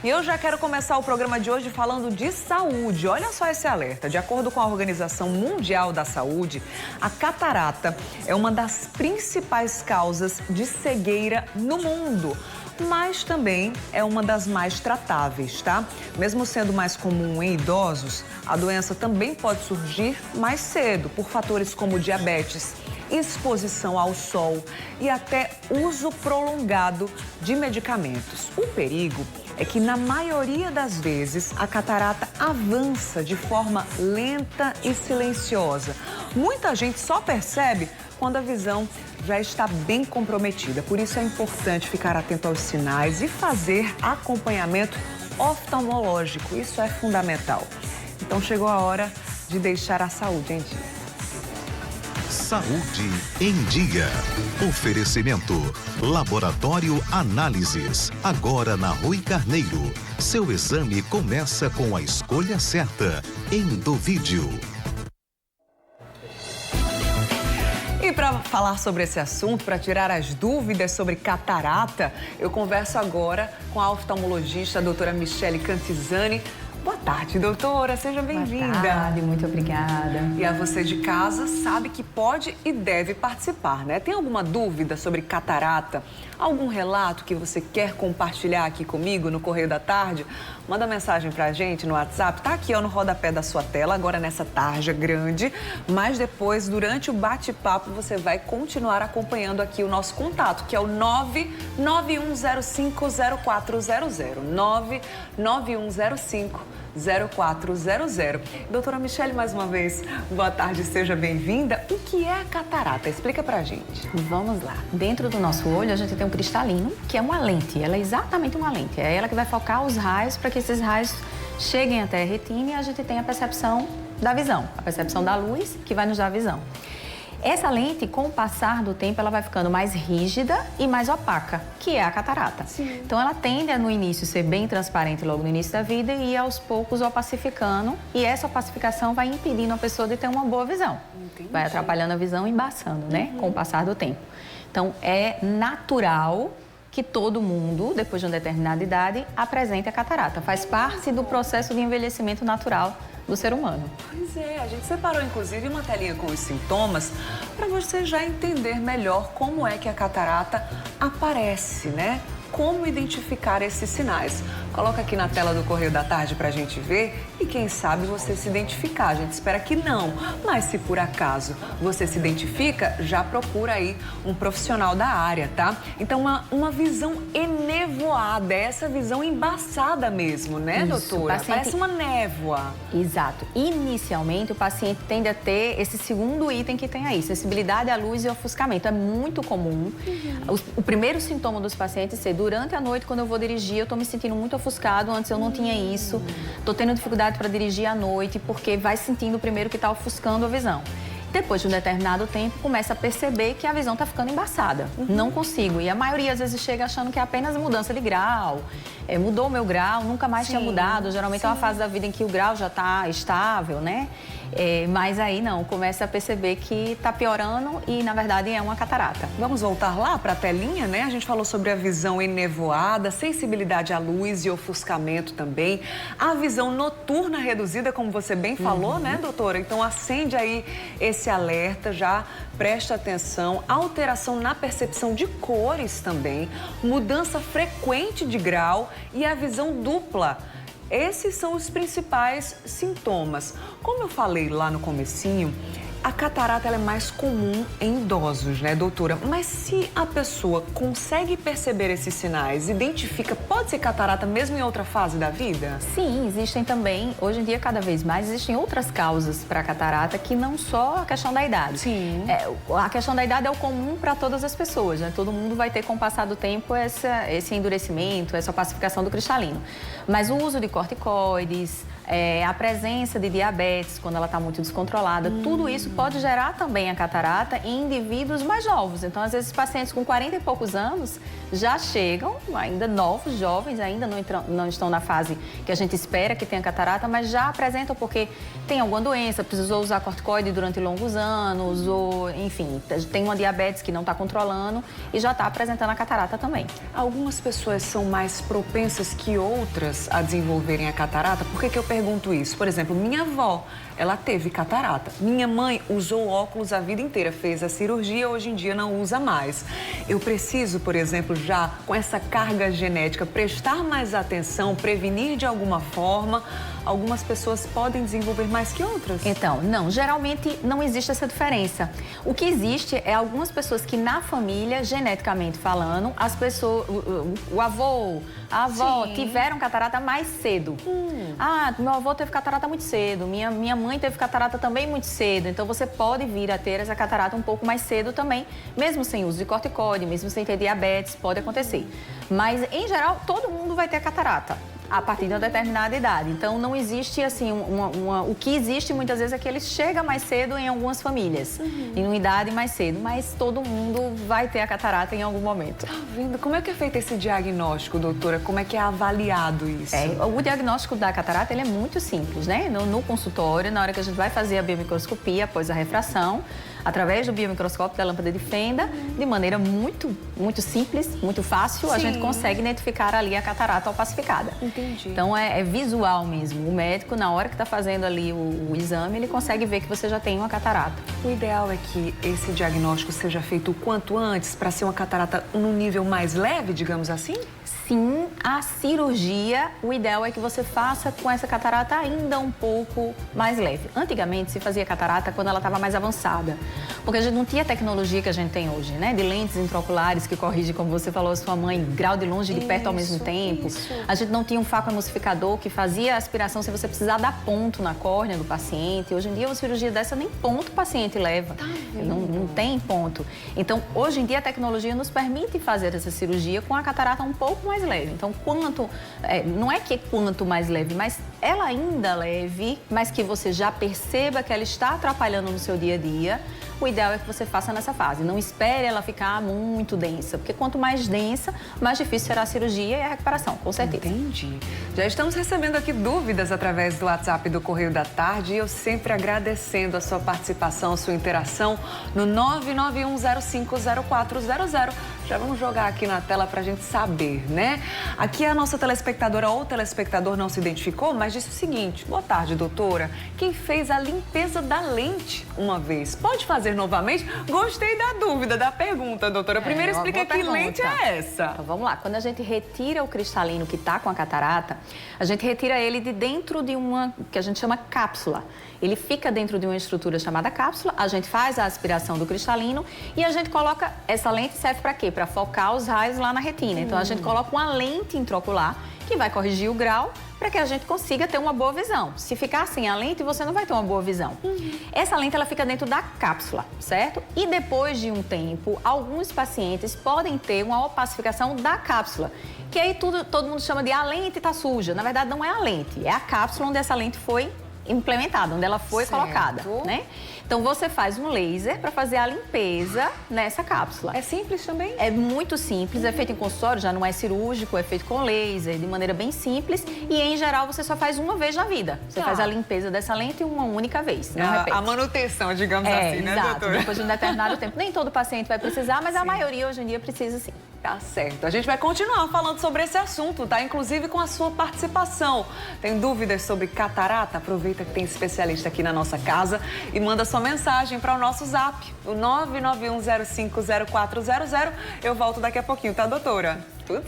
E eu já quero começar o programa de hoje falando de saúde. Olha só esse alerta. De acordo com a Organização Mundial da Saúde, a catarata é uma das principais causas de cegueira no mundo. Mas também é uma das mais tratáveis, tá? Mesmo sendo mais comum em idosos, a doença também pode surgir mais cedo por fatores como diabetes, exposição ao sol e até uso prolongado de medicamentos. O perigo é que, na maioria das vezes, a catarata avança de forma lenta e silenciosa. Muita gente só percebe quando a visão já está bem comprometida. Por isso é importante ficar atento aos sinais e fazer acompanhamento oftalmológico. Isso é fundamental. Então chegou a hora de deixar a saúde em dia. Saúde em Dia. Oferecimento Laboratório Análises. Agora na Rui Carneiro. Seu exame começa com a escolha certa. Endovídeo. E para falar sobre esse assunto, para tirar as dúvidas sobre catarata, eu converso agora com a oftalmologista, a doutora Michele Cantizani. Boa tarde, doutora. Seja bem-vinda. Boa tarde, muito obrigada. E a você de casa sabe que pode e deve participar, né? Tem alguma dúvida sobre catarata? Algum relato que você quer compartilhar aqui comigo no Correio da Tarde? Manda mensagem pra gente no WhatsApp. Tá aqui, ó, no rodapé da sua tela, agora nessa tarja grande. Mas depois, durante o bate-papo, você vai continuar acompanhando aqui o nosso contato, que é o 991050400. 991050400. Doutora Michele, mais uma vez, boa tarde, seja bem-vinda. O que é a catarata? Explica pra gente. Vamos lá. Dentro do nosso olho, a gente tem um cristalino, que é uma lente. Ela é exatamente uma lente. É ela que vai focar os raios para que esses raios cheguem até a retina e a gente tenha a percepção da visão. A percepção da luz, que vai nos dar a visão. Essa lente, com o passar do tempo, ela vai ficando mais rígida e mais opaca, que é a catarata. Sim. Então, ela tende a, no início, ser bem transparente logo no início da vida e ir aos poucos opacificando. E essa opacificação vai impedindo a pessoa de ter uma boa visão. Entendi. Vai atrapalhando a visão e embaçando, né? Com o passar do tempo. Então, é natural que todo mundo, depois de uma determinada idade, apresente a catarata. Faz parte do processo de envelhecimento natural do ser humano. Pois é, a gente separou inclusive uma telinha com os sintomas para você já entender melhor como é que a catarata aparece, né? Como identificar esses sinais. Coloca aqui na tela do Correio da Tarde pra gente ver e quem sabe você se identificar. A gente espera que não, mas se por acaso você se identifica, já procura aí um profissional da área, tá? Então, uma visão enevoada, essa visão embaçada mesmo, né, Isso, doutora? paciente... Parece uma névoa. Exato. Inicialmente, o paciente tende a ter esse segundo item que tem aí, sensibilidade à luz e ofuscamento. É muito comum. O primeiro sintoma dos pacientes ser durante a noite, quando eu vou dirigir, eu tô me sentindo muito ofuscado, antes eu não tinha isso. Tô tendo dificuldade para dirigir à noite, porque vai sentindo primeiro que tá ofuscando a visão. Depois de um determinado tempo, começa a perceber que a visão está ficando embaçada. Não consigo. E a maioria, às vezes, chega achando que é apenas mudança de grau. Mudou o meu grau, nunca mais tinha mudado. Geralmente é uma fase da vida em que o grau já está estável, né? Mas aí não, começa a perceber que está piorando e, na verdade, é uma catarata. Vamos voltar lá para a telinha, né? A gente falou sobre a visão enevoada, sensibilidade à luz e ofuscamento também. A visão noturna reduzida, como você bem falou, né, doutora? Então, acende aí esse alerta, já presta atenção. Alteração na percepção de cores também. Mudança frequente de grau e a visão dupla. Esses são os principais sintomas. Como eu falei lá no comecinho, a catarata ela é mais comum em idosos, né, doutora? Mas se a pessoa consegue perceber esses sinais, identifica, pode ser catarata mesmo em outra fase da vida? Sim, existem também, hoje em dia cada vez mais, existem outras causas para a catarata que não só a questão da idade. Sim. A questão da idade é o comum para todas as pessoas, né? Todo mundo vai ter, com o passar do tempo, esse endurecimento, essa opacificação do cristalino. Mas o uso de corticoides, a presença de diabetes, quando ela está muito descontrolada, tudo isso pode gerar também a catarata em indivíduos mais novos. Então, às vezes, pacientes com 40 e poucos anos já chegam, ainda novos, jovens, ainda não estão na fase que a gente espera que tenha catarata, mas já apresentam porque tem alguma doença, precisou usar corticoide durante longos anos, ou, enfim, tem uma diabetes que não está controlando e já está apresentando a catarata também. Algumas pessoas são mais propensas que outras a desenvolverem a catarata. Por que eu pergunto isso? Por exemplo, minha avó, ela teve catarata. Minha mãe usou óculos a vida inteira, fez a cirurgia, hoje em dia não usa mais. Eu preciso, por exemplo, já com essa carga genética, prestar mais atenção, prevenir de alguma forma. Algumas pessoas podem desenvolver mais que outras? Então, não, geralmente não existe essa diferença. O que existe é algumas pessoas que na família, geneticamente falando, as pessoas, o avô, a avó tiveram catarata mais cedo. Ah, meu avô teve catarata muito cedo, minha mãe teve catarata também muito cedo. Então, você pode vir a ter essa catarata um pouco mais cedo também, mesmo sem uso de corticoide, mesmo sem ter diabetes, pode acontecer. Mas, em geral, todo mundo vai ter catarata a partir de uma determinada idade. Então, não existe, assim, o que existe muitas vezes é que ele chega mais cedo em algumas famílias, em uma idade mais cedo, mas todo mundo vai ter a catarata em algum momento. Tá vendo? Como é que é feito esse diagnóstico, doutora? Como é que é avaliado isso? O diagnóstico da catarata, ele é muito simples, né? No consultório, na hora que a gente vai fazer a biomicroscopia após a refração, através do biomicroscópio da lâmpada de fenda, de maneira muito simples, muito fácil, a gente consegue identificar ali a catarata opacificada. Entendi. Então, é visual mesmo. O médico, na hora que está fazendo ali o exame, ele consegue ver que você já tem uma catarata. O ideal é que esse diagnóstico seja feito o quanto antes, para ser uma catarata num nível mais leve, digamos assim? Sim, a cirurgia, o ideal é que você faça com essa catarata ainda um pouco mais leve. Antigamente, se fazia catarata quando ela estava mais avançada, porque a gente não tinha a tecnologia que a gente tem hoje, né? De lentes intraoculares que corrige, como você falou, a sua mãe, grau de longe e de perto ao mesmo tempo. A gente não tinha um faco emulsificador que fazia a aspiração sem você precisar dar ponto na córnea do paciente. Hoje em dia, uma cirurgia dessa nem ponto o paciente leva. Não tem ponto. Então, hoje em dia, a tecnologia nos permite fazer essa cirurgia com a catarata um pouco mais leve. Então, não é que quanto mais leve, mas ela ainda leve, mas que você já perceba que ela está atrapalhando no seu dia a dia, o ideal é que você faça nessa fase. Não espere ela ficar muito densa, porque quanto mais densa, mais difícil será a cirurgia e a recuperação, com certeza. Entendi. Já estamos recebendo aqui dúvidas através do WhatsApp do Correio da Tarde e eu sempre agradecendo a sua participação, a sua interação no 991050400. Já vamos jogar aqui na tela para a gente saber, né? Aqui a nossa telespectadora ou telespectador não se identificou, mas disse o seguinte: boa tarde, doutora. Quem fez a limpeza da lente uma vez, pode fazer novamente? Gostei da dúvida, da pergunta, doutora. Primeiro explica que lente é essa. Então, vamos lá. Quando a gente retira o cristalino que está com a catarata, a gente retira ele de dentro de uma, que a gente chama cápsula. Ele fica dentro de uma estrutura chamada cápsula, a gente faz a aspiração do cristalino e a gente coloca, essa lente serve para quê? Para focar os raios lá na retina. Então, a gente coloca uma lente intraocular que vai corrigir o grau para que a gente consiga ter uma boa visão. Se ficar sem a lente, você não vai ter uma boa visão. Essa lente, ela fica dentro da cápsula, certo? E depois de um tempo, alguns pacientes podem ter uma opacificação da cápsula, que aí todo mundo chama de a lente está suja. Na verdade, não é a lente, é a cápsula onde essa lente foi implementada, onde ela foi colocada, né? Então, você faz um laser para fazer a limpeza nessa cápsula. É simples também? É muito simples, é feito em consultório, já não é cirúrgico, é feito com laser, de maneira bem simples. E, em geral, você só faz uma vez na vida. Você faz a limpeza dessa lente uma única vez, não repete. A manutenção, digamos assim, né, exato, doutora? depois de um determinado tempo. Nem todo paciente vai precisar, mas a maioria, hoje em dia, precisa sim. Tá certo. A gente vai continuar falando sobre esse assunto, tá? Inclusive com a sua participação. Tem dúvidas sobre catarata? Aproveita que tem especialista aqui na nossa casa e manda sua mensagem para o nosso zap, o 991050400. Eu volto daqui a pouquinho, tá, doutora? Tudo